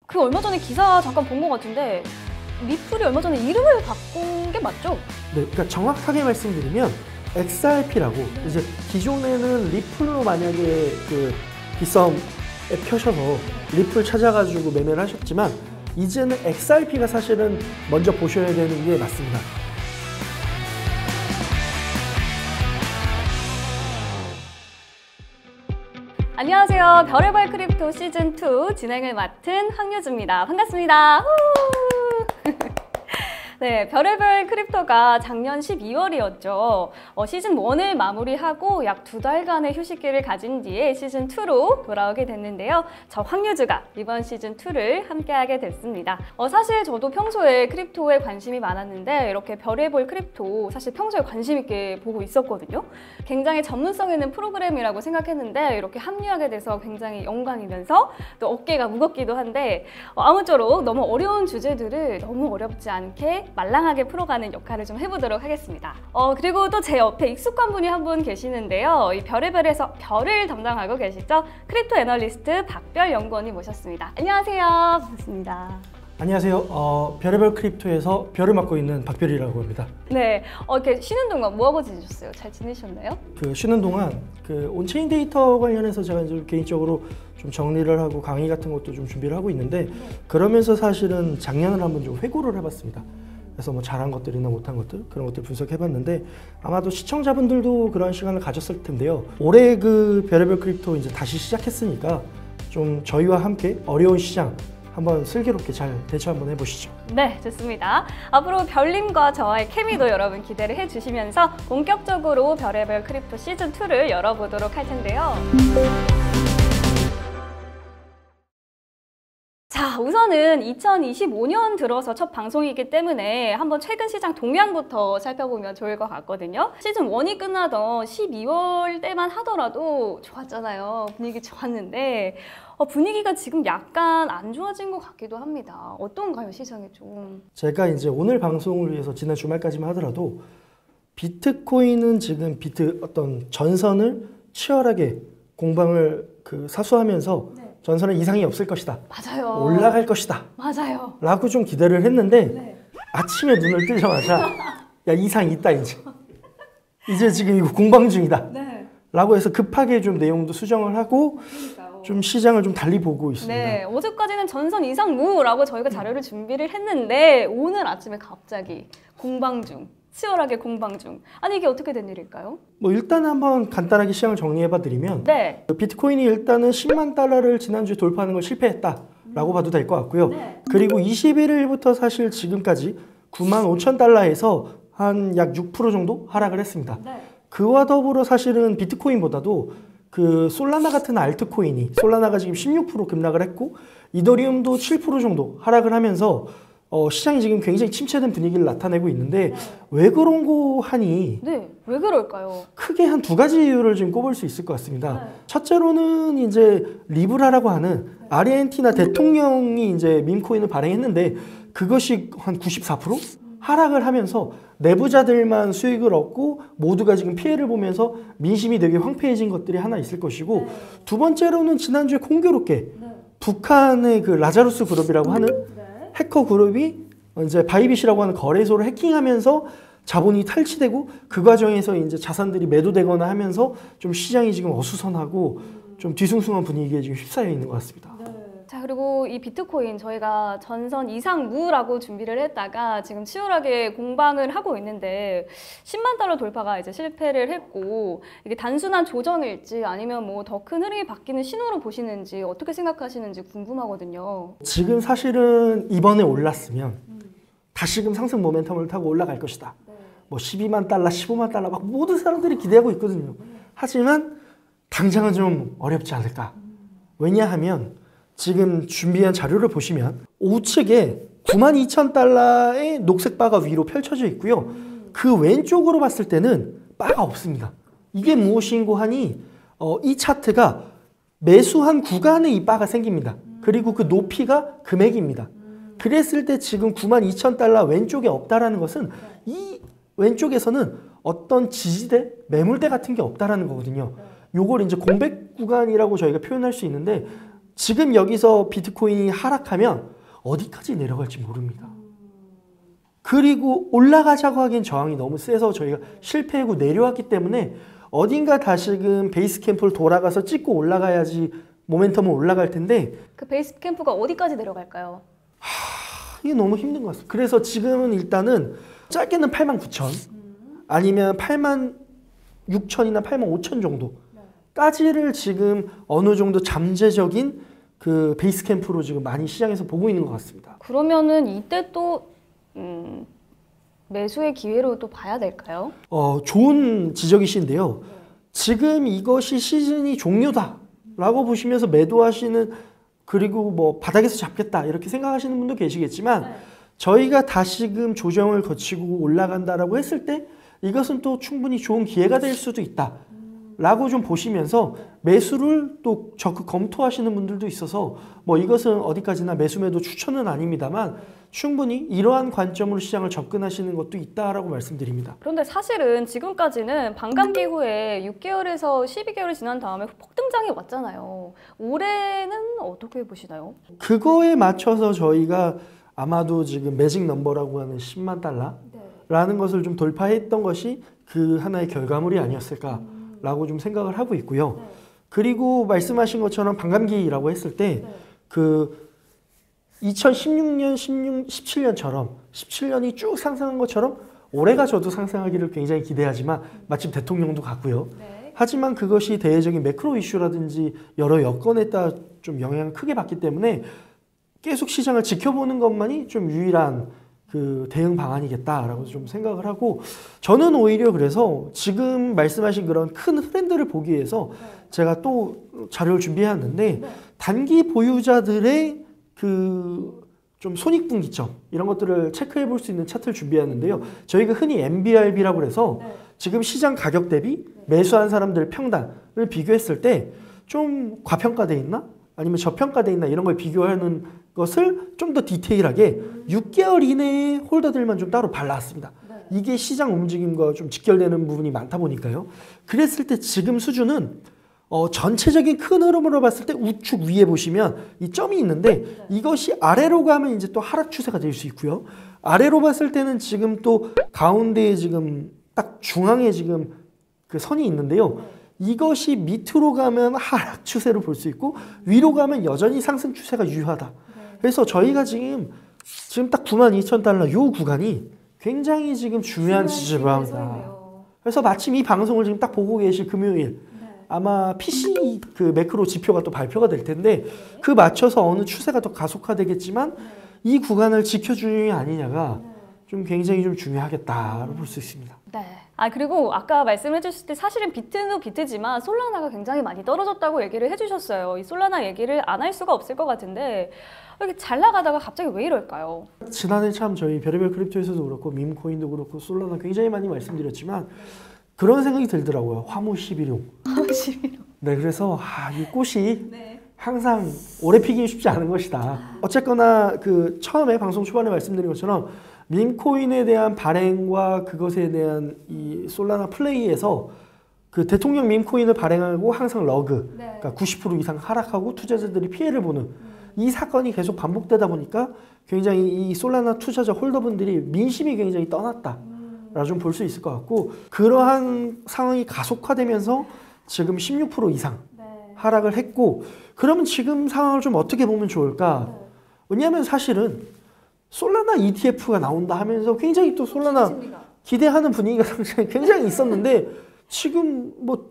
그 얼마 전에 기사 잠깐 본 것 같은데 리플이 얼마 전에 이름을 바꾼 게 맞죠? 네, 그러니까 정확하게 말씀드리면 XRP라고 이제 기존에는 리플로 만약에 그 빗썸에 펴셔서 리플 찾아가지고 매매를 하셨지만 이제는 XRP가 사실은 먼저 보셔야 되는 게 맞습니다. 안녕하세요. 별의별 크립토 시즌2 진행을 맡은 황유주입니다. 반갑습니다. 네, 별의별 크립토가 작년 12월이었죠. 시즌1을 마무리하고 약 2달간의 휴식기를 가진 뒤에 시즌2로 돌아오게 됐는데요. 저 황유주가 이번 시즌2를 함께하게 됐습니다. 사실 저도 평소에 크립토에 관심이 많았는데 이렇게 별의별 크립토 사실 평소에 관심 있게 보고 있었거든요. 굉장히 전문성 있는 프로그램이라고 생각했는데 이렇게 합류하게 돼서 굉장히 영광이면서 또 어깨가 무겁기도 한데 아무쪼록 너무 어려운 주제들을 너무 어렵지 않게 말랑하게 풀어가는 역할을 좀 해보도록 하겠습니다. 그리고 또 제 옆에 익숙한 분이 한 분 계시는데요. 이 별의별에서 별을 담당하고 계시죠? 크립토 애널리스트 박별 연구원님 모셨습니다. 안녕하세요. 반갑습니다. 안녕하세요. 별의별 크립토에서 별을 맡고 있는 박별이라고 합니다. 네, 이렇게 쉬는 동안 뭐하고 지내셨어요? 잘 지내셨나요? 그 쉬는 동안 그 온체인 데이터 관련해서 제가 이제 개인적으로 좀 정리를 하고 강의 같은 것도 좀 준비를 하고 있는데 그러면서 사실은 작년을 한번 좀 회고를 해봤습니다. 그래서 뭐 잘한 것들이나 못한 것들 그런 것들 분석해봤는데 아마도 시청자분들도 그런 시간을 가졌을 텐데요. 올해 그 별의별 크립토 이제 다시 시작했으니까 좀 저희와 함께 어려운 시장 한번 슬기롭게 잘 대처 한번 해보시죠. 네, 좋습니다. 앞으로 별님과 저와의 케미도 여러분 기대를 해주시면서 본격적으로 별의별 크립토 시즌2를 열어보도록 할 텐데요. 자, 우선은 2025년 들어서 첫 방송이기 때문에 한번 최근 시장 동향부터 살펴보면 좋을 것 같거든요. 시즌1이 끝나던 12월 때만 하더라도 좋았잖아요. 분위기 좋았는데 분위기가 지금 약간 안 좋아진 것 같기도 합니다. 어떤가요, 시장이 좀? 제가 이제 오늘 방송을 위해서 지난 주말까지만 하더라도 비트코인은 지금 어떤 전선을 치열하게 공방을 사수하면서 네. 전선에 이상이 없을 것이다. 맞아요. 올라갈 것이다. 맞아요. 라고 좀 기대를 했는데 네. 아침에 눈을 뜨자마자 야 이상 있다 이제 지금 이거 공방 중이다. 네. 라고 해서 급하게 좀 내용도 수정을 하고 그러니까요. 좀 시장을 좀 달리 보고 있습니다. 네, 어제까지는 전선 이상 무라고 저희가 자료를 준비를 했는데 오늘 아침에 갑자기 공방 중. 치열하게 공방 중. 아니 이게 어떻게 된 일일까요? 뭐 일단 한번 간단하게 시장을 정리해봐 드리면 네. 비트코인이 일단은 10만 달러를 지난주에 돌파하는 걸 실패했다라고 봐도 될 것 같고요. 네. 그리고 21일부터 사실 지금까지 9만 5천 달러에서 한 약 6% 정도 하락을 했습니다. 네. 그와 더불어 사실은 비트코인보다도 그 솔라나 같은 알트코인이 솔라나가 지금 16% 급락을 했고 이더리움도 7% 정도 하락을 하면서 시장이 지금 굉장히 침체된 분위기를 나타내고 있는데 네. 왜 그런 거 하니? 네, 왜 그럴까요? 크게 한 두 가지 이유를 지금 꼽을 수 있을 것 같습니다. 네. 첫째로는 이제 리브라라고 하는 아르헨티나 대통령이 이제 밈코인을 발행했는데 그것이 한 94% 하락을 하면서 내부자들만 수익을 얻고 모두가 지금 피해를 보면서 민심이 되게 황폐해진 것들이 하나 있을 것이고 네. 두 번째로는 지난주에 공교롭게 네. 북한의 그 라자루스 그룹이라고 하는 해커 그룹이 이제 바이빗이라고 하는 거래소를 해킹하면서 자본이 탈취되고 그 과정에서 이제 자산들이 매도되거나 하면서 좀 시장이 지금 어수선하고 좀 뒤숭숭한 분위기에 지금 휩싸여 있는 것 같습니다. 네. 자, 그리고 이 비트코인 저희가 전선 이상 무라고 준비를 했다가 지금 치열하게 공방을 하고 있는데 10만 달러 돌파가 이제 실패를 했고 이게 단순한 조정일지 아니면 뭐 더 큰 흐름이 바뀌는 신호로 보시는지 어떻게 생각하시는지 궁금하거든요. 지금 사실은 이번에 올랐으면 다시금 상승 모멘텀을 타고 올라갈 것이다. 네. 뭐 12만 달러, 15만 달러 막 모든 사람들이 기대하고 있거든요. 하지만 당장은 좀 어렵지 않을까. 왜냐하면 지금 준비한 자료를 보시면 우측에 92,000달러의 녹색 바가 위로 펼쳐져 있고요. 그 왼쪽으로 봤을 때는 바가 없습니다. 이게 무엇인고 하니 이 차트가 매수한 구간에 이 바가 생깁니다. 그리고 그 높이가 금액입니다. 그랬을 때 지금 92,000달러 왼쪽에 없다라는 것은 이 왼쪽에서는 어떤 지지대, 매물대 같은 게 없다라는 거거든요. 요걸 이제 공백 구간이라고 저희가 표현할 수 있는데 지금 여기서 비트코인이 하락하면 어디까지 내려갈지 모릅니다. 그리고 올라가자고 하기엔 저항이 너무 세서 저희가 실패하고 내려왔기 때문에 어딘가 다시금 베이스 캠프를 돌아가서 찍고 올라가야지 모멘텀은 올라갈 텐데 그 베이스 캠프가 어디까지 내려갈까요? 이게 너무 힘든 것 같습니다. 그래서 지금은 일단은 짧게는 89,000 아니면 86,000이나 85,000 정도까지를 지금 어느 정도 잠재적인 그 베이스 캠프로 지금 많이 시장에서 보고 있는 것 같습니다. 그러면은 이때 또 매수의 기회로 또 봐야 될까요? 좋은 지적이신데요. 지금 이것이 시즌이 종료다라고 보시면서 매도하시는 그리고 뭐 바닥에서 잡겠다 이렇게 생각하시는 분도 계시겠지만 저희가 다시금 조정을 거치고 올라간다라고 했을 때 이것은 또 충분히 좋은 기회가 될 수도 있다. 라고 좀 보시면서 매수를 또 적극 검토하시는 분들도 있어서 뭐 이것은 어디까지나 매수 매도 추천은 아닙니다만 충분히 이러한 관점으로 시장을 접근하시는 것도 있다라고 말씀드립니다. 그런데 사실은 지금까지는 반감기 후에 6개월에서 12개월이 지난 다음에 폭등장이 왔잖아요. 올해는 어떻게 보시나요? 그거에 맞춰서 저희가 아마도 지금 매직 넘버라고 하는 10만 달러라는 것을 좀 돌파했던 것이 그 하나의 결과물이 아니었을까 라고 좀 생각을 하고 있고요. 그리고 말씀하신 것처럼 반감기라고 했을 때 그 2016년, 17년처럼 17년이 쭉 상승한 것처럼 올해가 저도 상승하기를 굉장히 기대하지만 마침 대통령도 갔고요. 하지만 그것이 대외적인 매크로 이슈라든지 여러 여건에 따라 좀 영향을 크게 받기 때문에 계속 시장을 지켜보는 것만이 좀 유일한 그 대응 방안이겠다라고 좀 생각을 하고 저는 오히려 그래서 지금 말씀하신 그런 큰 트렌드를 보기 위해서 제가 또 자료를 준비해왔는데 단기 보유자들의 그 좀 손익분기점 이런 것들을 체크해 볼 수 있는 차트를 준비했는데요. 저희가 흔히 MBRB라고 해서 지금 시장 가격 대비 매수한 사람들 평단을 비교했을 때 좀 과평가돼 있나? 아니면 저평가돼 있나 이런 걸 비교하는 것을 좀 더 디테일하게 6개월 이내에 홀더들만 좀 따로 발라왔습니다. 이게 시장 움직임과 좀 직결되는 부분이 많다 보니까요. 그랬을 때 지금 수준은 전체적인 큰 흐름으로 봤을 때 우측 위에 보시면 이 점이 있는데 이것이 아래로 가면 이제 또 하락 추세가 될 수 있고요. 아래로 봤을 때는 지금 또 가운데에 지금 딱 중앙에 지금 그 선이 있는데요. 이것이 밑으로 가면 하락 추세로 볼 수 있고 위로 가면 여전히 상승 추세가 유효하다. 그래서 저희가 지금 딱 92,000달러 요 구간이 굉장히 지금 중요한 지지부합니다. 그래서 마침 이 방송을 지금 딱 보고 계실 금요일 아마 PC 그 매크로 지표가 또 발표가 될 텐데 그 맞춰서 어느 추세가 더 가속화되겠지만 이 구간을 지켜주느냐 아니냐가 좀 굉장히 좀 중요하겠다로 볼 수 있습니다. 네. 그리고 아까 말씀해 주실 때 사실은 비트는 비트지만 솔라나가 굉장히 많이 떨어졌다고 얘기를 해주셨어요. 이 솔라나 얘기를 안 할 수가 없을 것 같은데 이렇게 잘 나가다가 갑자기 왜 이럴까요? 지난해 참 저희 별의별 크립토에서도 그렇고 밈코인도 그렇고 솔라나 굉장히 많이 말씀드렸지만 그런 생각이 들더라고요. 화무 11용. 화무 11용. 네, 그래서 이 꽃이 항상 오래 피기 쉽지 않은 것이다. 어쨌거나 그 처음에 방송 초반에 말씀드린 것처럼 밈코인에 대한 발행과 그것에 대한 이 솔라나 플레이에서 그 대통령 밈코인을 발행하고 항상 러그, 그러니까 90% 이상 하락하고 투자자들이 피해를 보는 이 사건이 계속 반복되다 보니까 굉장히 이 솔라나 투자자 홀더분들이 민심이 굉장히 떠났다. 라 좀 볼 수 있을 것 같고 그러한 상황이 가속화되면서 지금 16% 이상 하락을 했고 그러면 지금 상황을 좀 어떻게 보면 좋을까? 왜냐하면 사실은 솔라나 ETF가 나온다 하면서 굉장히 또 솔라나 기대하는 분위기가 굉장히 있었는데 지금 뭐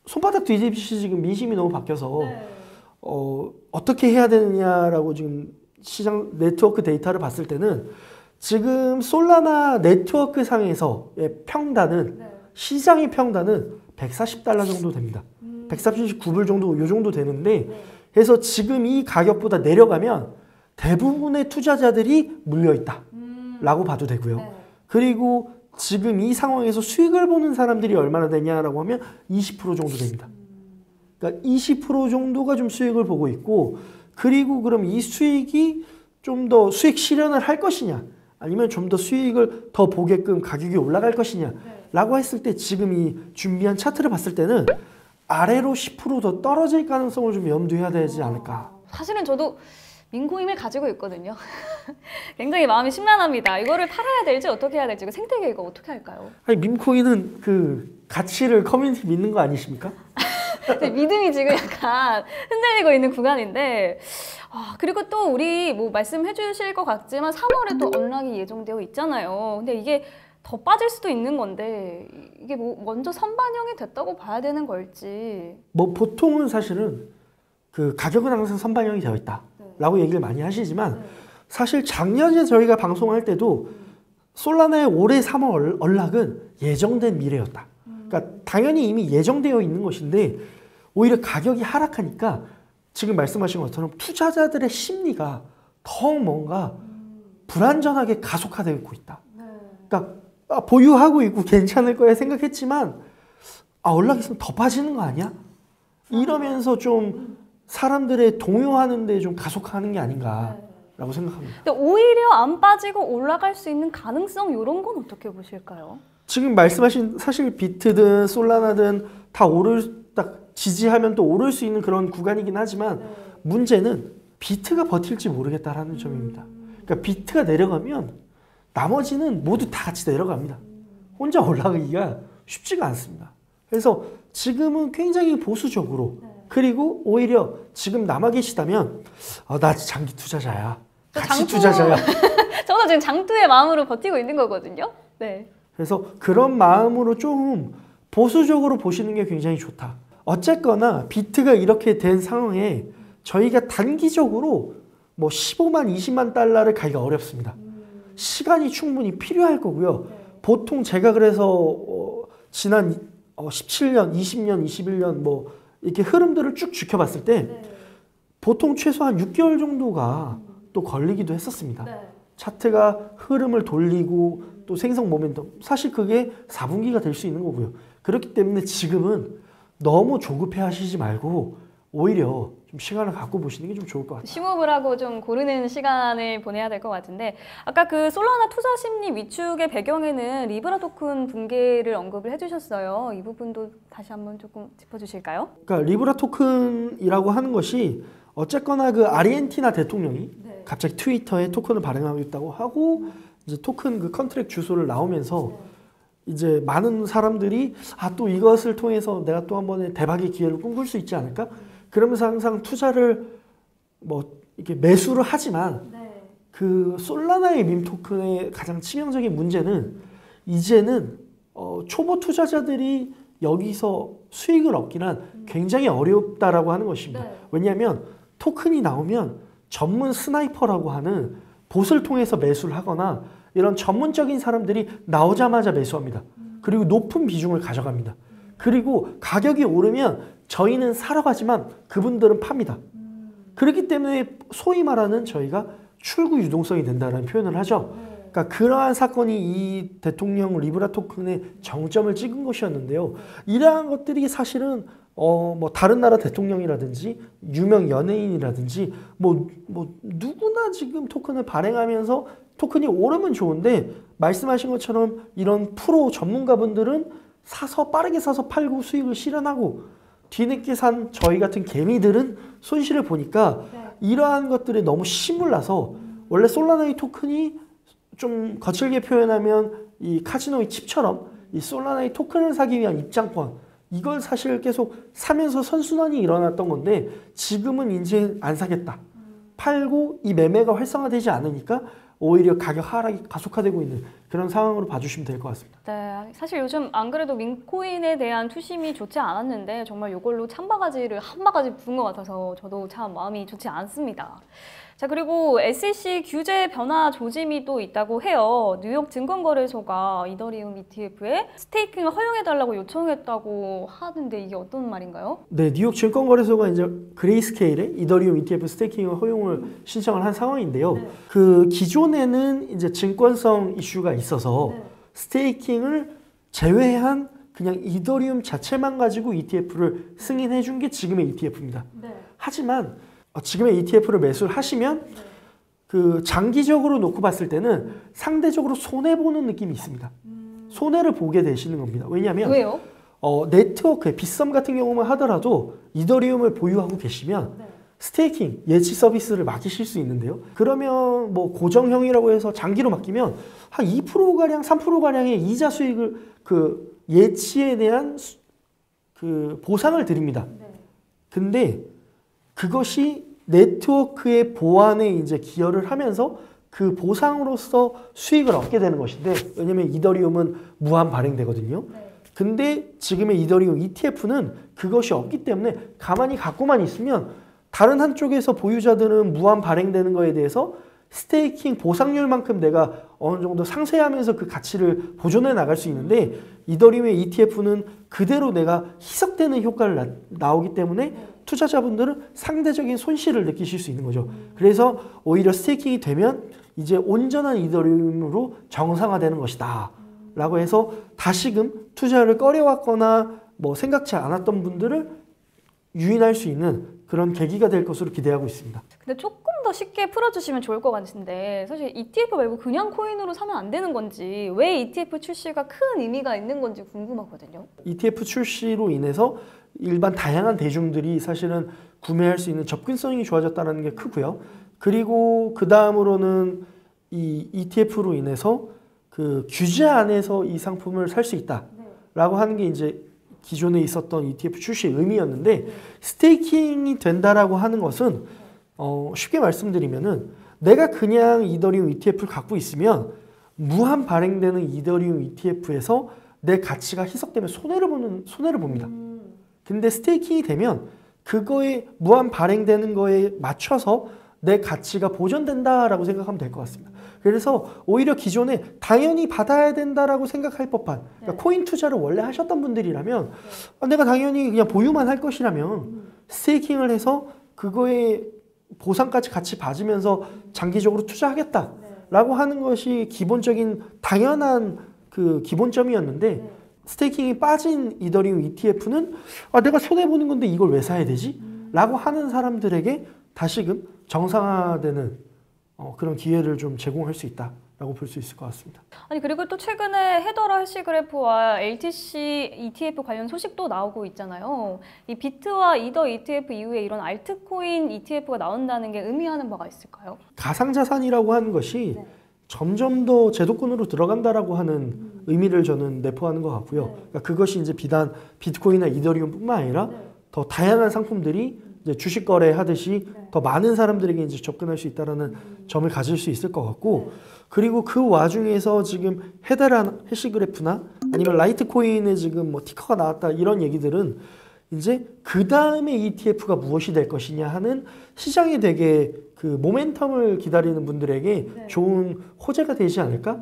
손바닥 뒤집듯이 지금 민심이 너무 바뀌어서 어떻게 해야 되느냐라고 지금 시장 네트워크 데이터를 봤을 때는 지금 솔라나 네트워크 상에서의 평단은 시장의 평단은 140달러 정도 됩니다. 139불 정도 요 정도 되는데 그래서 지금 이 가격보다 내려가면 대부분의 투자자들이 물려있다 라고 봐도 되고요. 그리고 지금 이 상황에서 수익을 보는 사람들이 얼마나 되냐라고 하면 20% 정도 됩니다. 그러니까 20% 정도가 좀 수익을 보고 있고 그리고 그럼 이 수익이 좀 더 수익 실현을 할 것이냐 아니면 좀 더 수익을 더 보게끔 가격이 올라갈 것이냐 라고 했을 때 지금 이 준비한 차트를 봤을 때는 아래로 10% 더 떨어질 가능성을 좀 염두해야 되지 않을까 사실은 저도 민코인을 가지고 있거든요. 굉장히 마음이 심란합니다. 이거를 팔아야 될지 어떻게 해야 될지 이거 생태계 이거 어떻게 할까요? 아니 밈코인은 그 가치를 커뮤니티 믿는 거 아니십니까? 믿음이 지금 약간 흔들리고 있는 구간인데 그리고 또 우리 뭐 말씀해 주실 것 같지만 3월에 또 언락이 예정되어 있잖아요. 근데 이게 더 빠질 수도 있는 건데 이게 뭐 먼저 선반영이 됐다고 봐야 되는 걸지. 뭐 보통은 사실은 그 가격은 항상 선반영이 되어 있다라고 얘기를 많이 하시지만 사실 작년에 저희가 방송할 때도 솔라나의 올해 3월 언락은 예정된 미래였다. 그러니까 당연히 이미 예정되어 있는 것인데 오히려 가격이 하락하니까 지금 말씀하신 것처럼 투자자들의 심리가 더 뭔가 불안전하게 가속화되고 있다. 그러니까 보유하고 있고 괜찮을 거야 생각했지만 언락 있으면 더 빠지는 거 아니야? 이러면서 좀 사람들의 동요하는 데 좀 가속화하는 게 아닌가라고 생각합니다. 근데 오히려 안 빠지고 올라갈 수 있는 가능성 이런 건 어떻게 보실까요? 지금 말씀하신 사실 비트든 솔라나든 다 딱 지지하면 또 오를 수 있는 그런 구간이긴 하지만 문제는 비트가 버틸지 모르겠다라는 점입니다. 그러니까 비트가 내려가면 나머지는 모두 다 같이 내려갑니다. 혼자 올라가기가 쉽지가 않습니다. 그래서 지금은 굉장히 보수적으로 그리고 오히려 지금 남아 계시다면 나 장기 투자자야. 같이 투자자야. 저도 지금 장투의 마음으로 버티고 있는 거거든요. 네. 그래서 그런 마음으로 좀 보수적으로 보시는 게 굉장히 좋다. 어쨌거나 비트가 이렇게 된 상황에 저희가 단기적으로 뭐 15만, 20만 달러를 가기가 어렵습니다. 시간이 충분히 필요할 거고요. 보통 제가 그래서 지난 17년, 20년, 21년 뭐 이렇게 흐름들을 쭉 지켜봤을 때 보통 최소한 6개월 정도가 또 걸리기도 했었습니다. 차트가 흐름을 돌리고 또 생성 모멘텀 사실 그게 4분기가 될 수 있는 거고요. 그렇기 때문에 지금은 너무 조급해 하시지 말고 오히려 좀 시간을 갖고 보시는 게 좀 좋을 것 같아요. 심호흡을 하고 좀 고르는 시간을 보내야 될 것 같은데 아까 그 솔라나 투자 심리 위축의 배경에는 리브라 토큰 붕괴를 언급을 해주셨어요. 이 부분도 다시 한번 조금 짚어주실까요? 그러니까 리브라 토큰이라고 하는 것이 어쨌거나 그 아르헨티나 대통령이 갑자기 트위터에 토큰을 발행하고 있다고 하고 이제 토큰 그 컨트랙 주소를 나오면서 이제 많은 사람들이 또 이것을 통해서 내가 또 한 번의 대박의 기회를 꿈꿀 수 있지 않을까? 그러면서 항상 투자를 뭐 이렇게 매수를 하지만 그 솔라나의 밈 토큰의 가장 치명적인 문제는 이제는 초보 투자자들이 여기서 수익을 얻기는 굉장히 어렵다라고 하는 것입니다. 왜냐하면 토큰이 나오면 전문 스나이퍼라고 하는 봇을 통해서 매수를 하거나 이런 전문적인 사람들이 나오자마자 매수합니다. 그리고 높은 비중을 가져갑니다. 그리고 가격이 오르면 저희는 사러 가지만 그분들은 팝니다. 그렇기 때문에 소위 말하는 저희가 출구 유동성이 된다는 표현을 하죠. 그러니까 그러한 사건이 이 대통령 리브라 토큰의 정점을 찍은 것이었는데요. 이러한 것들이 사실은 뭐 다른 나라 대통령이라든지 유명 연예인이라든지 뭐 누구나 지금 토큰을 발행하면서 토큰이 오르면 좋은데 말씀하신 것처럼 이런 프로 전문가분들은 빠르게 사서 팔고 수익을 실현하고 뒤늦게 산 저희 같은 개미들은 손실을 보니까 이러한 것들에 너무 신물나서 원래 솔라나의 토큰이 좀 거칠게 표현하면 이 카지노의 칩처럼 이 솔라나의 토큰을 사기 위한 입장권 이걸 사실 계속 사면서 선순환이 일어났던 건데 지금은 이제 안 사겠다. 팔고 이 매매가 활성화되지 않으니까 오히려 가격 하락이 가속화되고 있는 그런 상황으로 봐주시면 될 것 같습니다. 네, 사실 요즘 안 그래도 민코인에 대한 투심이 좋지 않았는데 정말 이걸로 찬바가지를 한 바가지 부은 것 같아서 저도 참 마음이 좋지 않습니다. 자, 그리고 SEC 규제 변화 조짐이 또 있다고 해요. 뉴욕 증권거래소가 이더리움 ETF에 스테이킹을 허용해달라고 요청했다고 하는데 이게 어떤 말인가요? 네, 뉴욕 증권거래소가 이제 그레이스케일에 이더리움 ETF 스테이킹 허용을 신청을 한 상황인데요. 그 기존에는 이제 증권성 이슈가 있어서 스테이킹을 제외한 그냥 이더리움 자체만 가지고 ETF를 승인해 준 게 지금의 ETF입니다. 하지만 지금의 ETF를 매수를 하시면 그 장기적으로 놓고 봤을 때는 상대적으로 손해보는 느낌이 있습니다. 손해를 보게 되시는 겁니다. 왜냐하면 왜요? 네트워크에 빗썸 같은 경우만 하더라도 이더리움을 보유하고 계시면 스테이킹 예치 서비스를 맡기실 수 있는데요. 그러면 뭐 고정형이라고 해서 장기로 맡기면 한 2%가량, 3%가량의 이자 수익을 그 예치에 대한 그 보상을 드립니다. 근데 그것이 네트워크의 보안에 이제 기여를 하면서 그 보상으로서 수익을 얻게 되는 것인데, 왜냐면 이더리움은 무한 발행되거든요. 근데 지금의 이더리움 ETF는 그것이 없기 때문에 가만히 갖고만 있으면 다른 한쪽에서 보유자들은 무한 발행되는 거에 대해서 스테이킹 보상률만큼 내가 어느 정도 상쇄하면서 그 가치를 보존해 나갈 수 있는데, 이더리움의 ETF는 그대로 내가 희석되는 효과를 나오기 때문에 투자자분들은 상대적인 손실을 느끼실 수 있는 거죠. 그래서 오히려 스테이킹이 되면 이제 온전한 이더리움으로 정상화되는 것이다 라고 해서 다시금 투자를 꺼려왔거나 뭐 생각지 않았던 분들을 유인할 수 있는 그런 계기가 될 것으로 기대하고 있습니다. 근데 조금 더 쉽게 풀어주시면 좋을 것 같은데, 사실 ETF 말고 그냥 코인으로 사면 안 되는 건지, 왜 ETF 출시가 큰 의미가 있는 건지 궁금하거든요. ETF 출시로 인해서 일반 다양한 대중들이 사실은 구매할 수 있는 접근성이 좋아졌다는 게 크고요. 그리고 그 다음으로는 이 ETF로 인해서 그 규제 안에서 이 상품을 살 수 있다라고 하는 게 이제 기존에 있었던 ETF 출시의 의미였는데, 스테이킹이 된다라고 하는 것은 쉽게 말씀드리면은 내가 그냥 이더리움 ETF를 갖고 있으면 무한 발행되는 이더리움 ETF에서 내 가치가 희석되면 손해를 봅니다. 근데 스테이킹이 되면 그거에 무한 발행되는 거에 맞춰서 내 가치가 보존된다라고 생각하면 될 것 같습니다. 그래서 오히려 기존에 당연히 받아야 된다라고 생각할 법한, 그러니까 코인 투자를 원래 하셨던 분들이라면 내가 당연히 그냥 보유만 할 것이라면 스테이킹을 해서 그거에 보상까지 같이 받으면서 장기적으로 투자하겠다라고 하는 것이 기본적인 당연한 그 기본점이었는데, 스테이킹이 빠진 이더리움 ETF는 내가 손해보는 건데 이걸 왜 사야 되지? 라고 하는 사람들에게 다시금 정상화되는 그런 기회를 좀 제공할 수 있다라고 볼 수 있을 것 같습니다. 아니, 그리고 또 최근에 헤더러 해시그래프와 LTC ETF 관련 소식도 나오고 있잖아요. 이 비트와 이더 ETF 이후에 이런 알트코인 ETF가 나온다는 게 의미하는 바가 있을까요? 가상자산이라고 하는 것이 점점 더 제도권으로 들어간다라고 하는 의미를 저는 내포하는 것 같고요. 그러니까 그것이 이제 비단 비트코인이나 이더리움뿐만 아니라 더 다양한 상품들이 이제 주식 거래하듯이 더 많은 사람들에게 이제 접근할 수 있다라는 점을 가질 수 있을 것 같고, 그리고 그 와중에서 지금 헤더라 해시그래프나 아니면 라이트코인에 지금 뭐 티커가 나왔다 이런 얘기들은 이제 그 다음에 ETF가 무엇이 될 것이냐 하는 시장에 되게 그 모멘텀을 기다리는 분들에게 좋은 호재가 되지 않을까?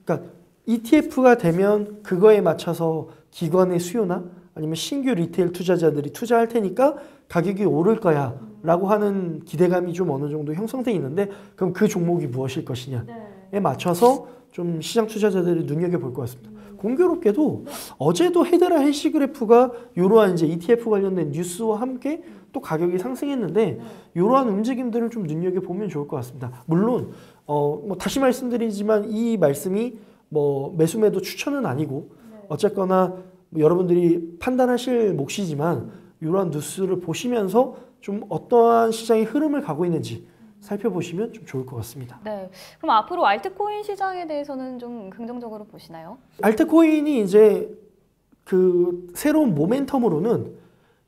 그러니까 ETF가 되면 그거에 맞춰서 기관의 수요나 아니면 신규 리테일 투자자들이 투자할 테니까 가격이 오를 거야 라고 하는 기대감이 좀 어느 정도 형성돼 있는데, 그럼 그 종목이 무엇일 것이냐에 맞춰서 좀 시장 투자자들이 눈여겨볼 것 같습니다. 공교롭게도 어제도 헤더라 해시그래프가 이러한 이제 ETF 관련된 뉴스와 함께 또 가격이 상승했는데, 이러한 움직임들을 좀 눈여겨보면 좋을 것 같습니다. 물론 뭐 다시 말씀드리지만 이 말씀이 뭐 매수매도 추천은 아니고 어쨌거나 뭐 여러분들이 판단하실 몫이지만, 이러한 뉴스를 보시면서 좀 어떠한 시장의 흐름을 가고 있는지 살펴보시면 좀 좋을 것 같습니다. 네. 그럼 앞으로 알트코인 시장에 대해서는 좀 긍정적으로 보시나요? 알트코인이 이제 그 새로운 모멘텀으로는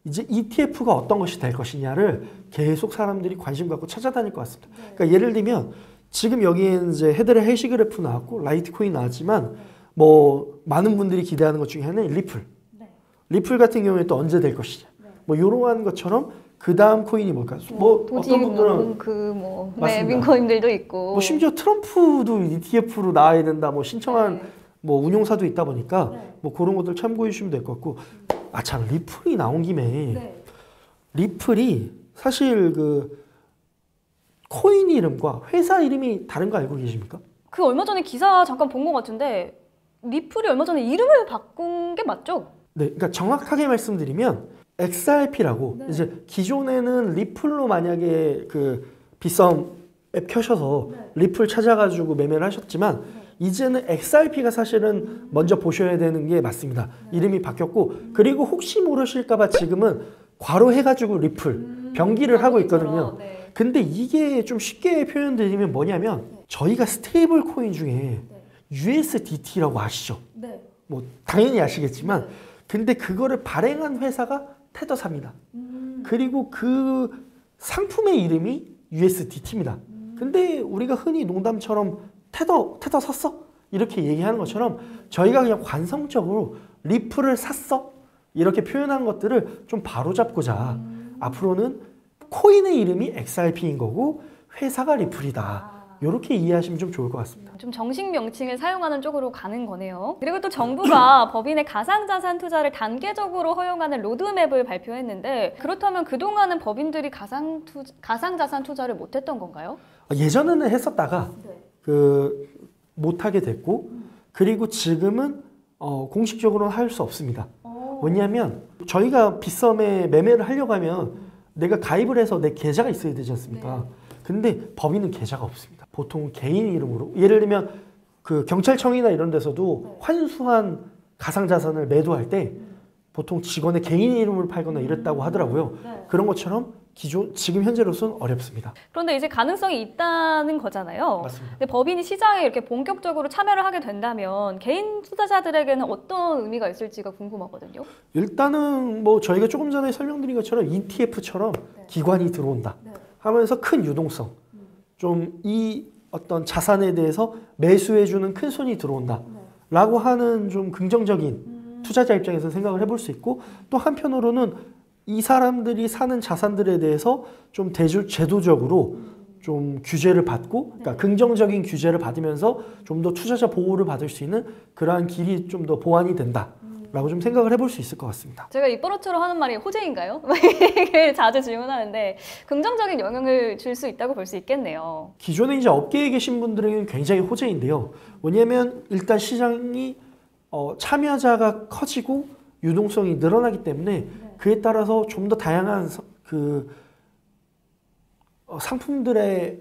이제 ETF가 어떤 것이 될 것이냐를 계속 사람들이 관심 갖고 찾아다닐 것 같습니다. 그러니까 예를 들면 지금 여기에는 이제 헤더라 해시그래프 나왔고 라이트코인 나왔지만, 뭐 많은 분들이 기대하는 것 중에 하나는 리플. 리플 같은 경우에 또 언제 될 것이냐. 뭐 이러한 것처럼 그 다음 코인이 뭘까요? 뭐 어떤 분들은 민코인들도 있고, 뭐 심지어 트럼프도 ETF로 나와야 된다, 뭐 신청한 뭐 운용사도 있다 보니까 뭐 그런 것들 참고해 주시면 될 것 같고, 참 리플이 나온 김에 리플이 사실 그 코인 이름과 회사 이름이 다른 거 알고 계십니까? 그 얼마 전에 기사 잠깐 본 것 같은데 리플이 얼마 전에 이름을 바꾼 게 맞죠? 네, 그러니까 정확하게 말씀드리면 XRP라고 이제 기존에는 리플로 만약에 그 빗썸 앱 켜셔서 리플 찾아가지고 매매를 하셨지만, 이제는 XRP가 사실은 먼저 보셔야 되는 게 맞습니다. 이름이 바뀌었고, 그리고 혹시 모르실까봐 지금은 괄호해가지고 리플 병기를 하고 있거든요. 네. 근데 이게 좀 쉽게 표현드리면 뭐냐면 저희가 스테이블 코인 중에 USDT라고 아시죠? 네. 뭐 당연히 아시겠지만 근데 그거를 발행한 회사가 테더사입니다. 그리고 그 상품의 이름이 USDT입니다. 근데 우리가 흔히 농담처럼 테더 샀어? 이렇게 얘기하는 것처럼 저희가 그냥 관성적으로 리플을 샀어? 이렇게 표현한 것들을 좀 바로잡고자 앞으로는 코인의 이름이 XRP인 거고 회사가 리플이다. 이렇게 이해하시면 좀 좋을 것 같습니다. 좀 정식 명칭을 사용하는 쪽으로 가는 거네요. 그리고 또 정부가 법인의 가상자산 투자를 단계적으로 허용하는 로드맵을 발표했는데 그렇다면 그동안은 법인들이 가상자산 투자를 못했던 건가요? 예전에는 했었다가 못하게 됐고 그리고 지금은 공식적으로는 할 수 없습니다. 왜냐하면 저희가 빗썸에 매매를 하려고 하면 내가 가입을 해서 내 계좌가 있어야 되지 않습니까? 근데 법인은 계좌가 없습니다. 보통 개인 이름으로 예를 들면 그 경찰청이나 이런 데서도 환수한 가상자산을 매도할 때 보통 직원의 개인 이름을 팔거나 이랬다고 하더라고요. 그런 것처럼 지금 현재로서는 어렵습니다. 그런데 이제 가능성이 있다는 거잖아요. 맞습니다. 근데 법인이 시장에 이렇게 본격적으로 참여를 하게 된다면 개인 투자자들에게는 어떤 의미가 있을지가 궁금하거든요. 일단은 뭐 저희가 조금 전에 설명드린 것처럼 ETF처럼 기관이 들어온다 하면서 큰 유동성, 좀 이 어떤 자산에 대해서 매수해주는 큰 손이 들어온다 라고 하는 좀 긍정적인 투자자 입장에서 생각을 해볼 수 있고 또 한편으로는 이 사람들이 사는 자산들에 대해서 좀 제도적으로 좀 규제를 받고 그러니까 긍정적인 규제를 받으면서 좀 더 투자자 보호를 받을 수 있는 그러한 길이 좀 더 보완이 된다 라고 좀 생각을 해볼 수 있을 것 같습니다. 제가 입버릇처럼 하는 말이 호재인가요? 자주 질문하는데 긍정적인 영향을 줄 수 있다고 볼 수 있겠네요. 기존에 이제 업계에 계신 분들에게는 굉장히 호재인데요. 왜냐하면 일단 시장이 참여자가 커지고 유동성이 늘어나기 때문에 그에 따라서 좀 더 다양한 상품들의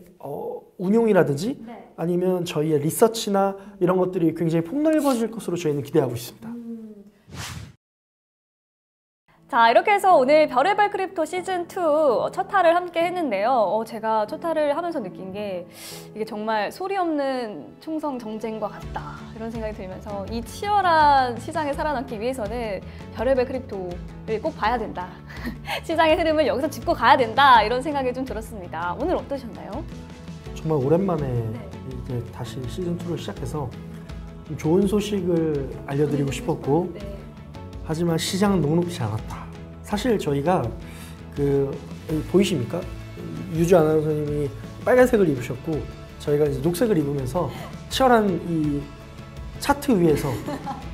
운용이라든지 아니면 저희의 리서치나 이런 것들이 굉장히 폭넓어질 것으로 저희는 기대하고 있습니다. 자, 이렇게 해서 오늘 별의별 크립토 시즌2 첫 화를 함께 했는데요. 제가 첫 화를 하면서 느낀 게 이게 정말 소리 없는 총성 정쟁과 같다 이런 생각이 들면서 이 치열한 시장에 살아남기 위해서는 별의별 크립토를 꼭 봐야 된다. 시장의 흐름을 여기서 짚고 가야 된다 이런 생각이 좀 들었습니다. 오늘 어떠셨나요? 정말 오랜만에 이제 다시 시즌2를 시작해서 좀 좋은 소식을 알려드리고 싶었고 하지만 시장은 녹록지 않았다. 사실 저희가 여기 보이십니까? 유주 아나운서님이 빨간색을 입으셨고 저희가 이제 녹색을 입으면서 치열한 이 차트 위에서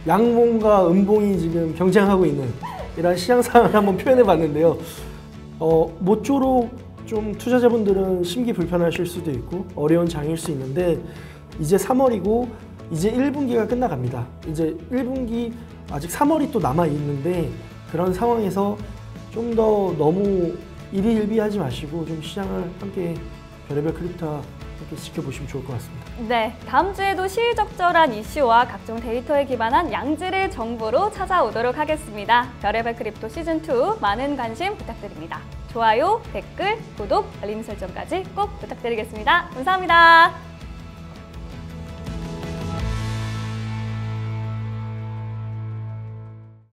양봉과 음봉이 지금 경쟁하고 있는 이런 시장 상황을 한번 표현해 봤는데요. 모쪼록 좀 투자자분들은 심기 불편하실 수도 있고 어려운 장일 수 있는데 이제 3월이고 이제 1분기가 끝나갑니다. 이제 1분기 아직 3월이 또 남아 있는데 그런 상황에서 좀 더 너무 일희일비하지 마시고 좀 시장을 함께 별의별 크립토와 함께 지켜보시면 좋을 것 같습니다. 네, 다음 주에도 시의적절한 이슈와 각종 데이터에 기반한 양질의 정보로 찾아오도록 하겠습니다. 별의별 크립토 시즌2 많은 관심 부탁드립니다. 좋아요, 댓글, 구독, 알림 설정까지 꼭 부탁드리겠습니다. 감사합니다.